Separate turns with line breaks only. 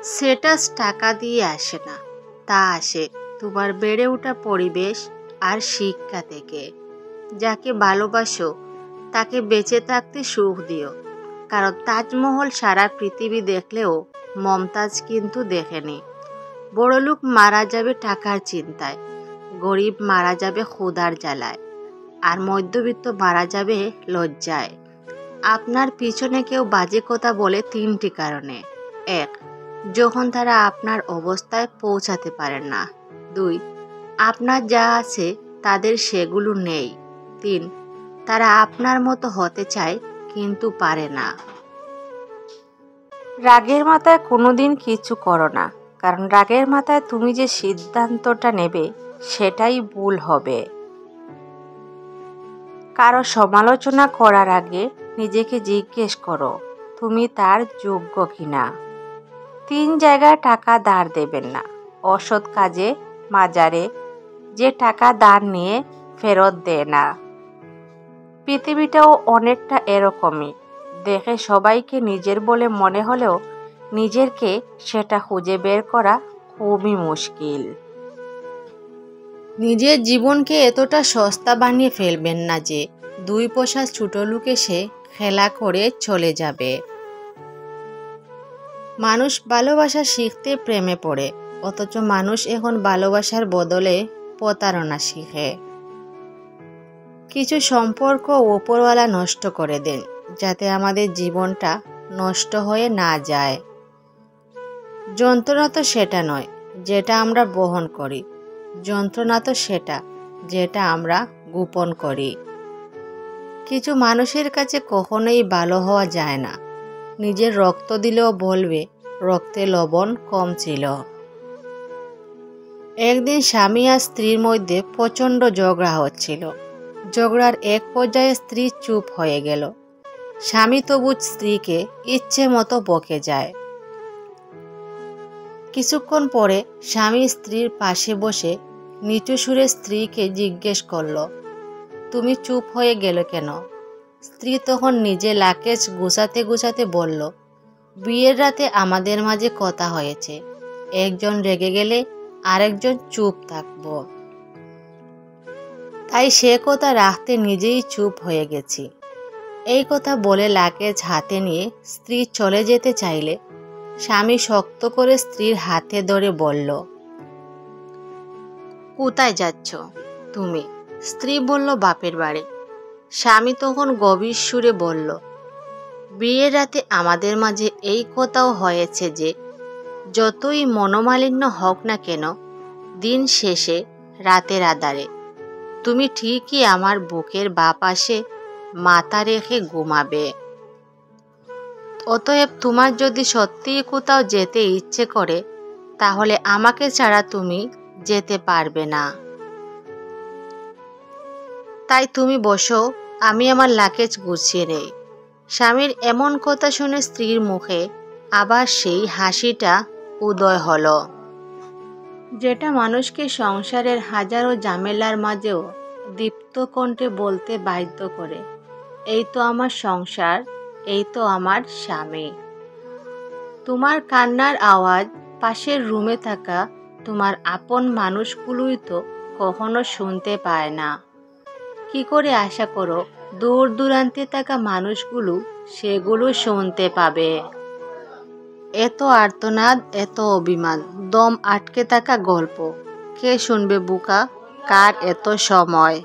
সেটা টাকা দিয়ে আসে না, তা আসে তোমার বেড়ে ওঠা পরিবেশ আর শিক্ষা থেকে। যাকে ভালোবাসো তাকে বেঁচে থাকতে সুখ দিও, কারণ তাজমহল সারা পৃথিবী দেখলেও মমতাজ কিন্তু দেখেনি। বড়লোক মারা যাবে টাকার চিন্তায়, গরিব মারা যাবে ক্ষুধার জ্বালায়, আর মধ্যবিত্ত মারা যাবে লজ্জায়। আপনার পিছনে কেউ বাজে কথা বলে তিনটি কারণে: এক, যখন তারা আপনার অবস্থায় পৌঁছাতে পারে না। দুই, আপনার যা আছে তাদের সেগুলো নেই। তিন, তারা আপনার মতো হতে চায় কিন্তু পারে না। রাগের মাথায় কোনোদিন কিছু করো না, কারণ রাগের মাথায় তুমি যে সিদ্ধান্তটা নেবে সেটাই ভুল হবে। কারো সমালোচনা করার আগে নিজেকে জিজ্ঞেস করো তুমি তার যোগ্য কিনা। 3 জায়গায় টাকা ধার দেবেন না: অসৎ কাজে, মাজারে, যে টাকা ধার নিয়ে ফেরত দেয় না। পৃথিবীটাও অনেকটা এরকমই, দেখে সবাইকে নিজের বলে মনে হলেও নিজেরকে সেটা খুঁজে বের করা খুবই মুশকিল। নিজের জীবনকে এতটা সস্তা বানিয়ে ফেলবেন না যে 2 পয়সা ছোট লোক এসে খেলা করে চলে যাবে। মানুষ ভালোবাসা শিখতে প্রেমে পড়ে, অথচ মানুষ এখন ভালোবাসার বদলে প্রতারণা শিখে। কিছু সম্পর্ক ওপরওয়ালা নষ্ট করে দেন যাতে আমাদের জীবনটা নষ্ট হয়ে না যায়। যন্ত্রণা তো সেটা নয় যেটা আমরা বহন করি, যন্ত্রণা তো সেটা যেটা আমরা গোপন করি। কিছু মানুষের কাছে কখনোই ভালো হওয়া যায় না, নিজের রক্ত দিলেও বলবে রক্তে লবণ কম ছিল। একদিন স্বামী আর স্ত্রীর মধ্যে প্রচণ্ড ঝগড়া হচ্ছিল। ঝগড়ার এক পর্যায়ে স্ত্রী চুপ হয়ে গেল। স্বামী তবু স্ত্রীকে ইচ্ছে মতো বকে যায়। কিছুক্ষণ পরে স্বামী স্ত্রীর পাশে বসে নিচু সুরে স্ত্রীকে জিজ্ঞেস করল, তুমি চুপ হয়ে গেল কেন? স্ত্রী তখন নিজে লাকেজ গুছাতে গুছাতে বলল, বিয়ের রাতে আমাদের মাঝে কথা হয়েছে, একজন রেগে গেলে আরেকজন চুপ থাকব, তাই সে কথা রাখতে নিজেই চুপ হয়ে গেছি। এই কথা বলে লাকেজ হাতে নিয়ে স্ত্রী চলে যেতে চাইলে স্বামী শক্ত করে স্ত্রীর হাতে ধরে বলল, কোথায় যাচ্ছ তুমি? স্ত্রী বলল, বাপের বাড়ি। স্বামী তখন গভীর সুরে বলল, বিয়ের রাতে আমাদের মাঝে এই কথাও হয়েছে যে যতই মনোমালিন্য হোক না কেন, দিন শেষে রাতের আধারে তুমি ঠিকই আমার বুকের বাঁ পাশে মাথা রেখে ঘুমাবে। অতএব তোমার যদি সত্যিই কোথাও যেতে ইচ্ছে করে তাহলে আমাকে ছাড়া তুমি যেতে পারবে না। তাই তুমি বসো, আমি আমার লাগেজ গুছিয়ে নেই। স্বামীর এমন কথা শুনে স্ত্রীর মুখে আবার সেই হাসিটা উদয় হলো, যেটা মানুষকে সংসারের হাজারো ঝামেলার মাঝেও দীপ্ত কণ্ঠে বলতে বাধ্য করে, এই তো আমার সংসার, এই তো আমার স্বামী। তোমার কান্নার আওয়াজ পাশের রুমে থাকা তোমার আপন মানুষগুলোই তো কখনো শুনতে পায় না। কি করে আশা করো দূর দূরান্তে থাকা মানুষগুলো সেগুলো শুনতে পাবে? এত আর্তনাদ, এত অভিমান, দম আটকে থাকা গল্প কে শুনবে বুকা? কার এত সময়?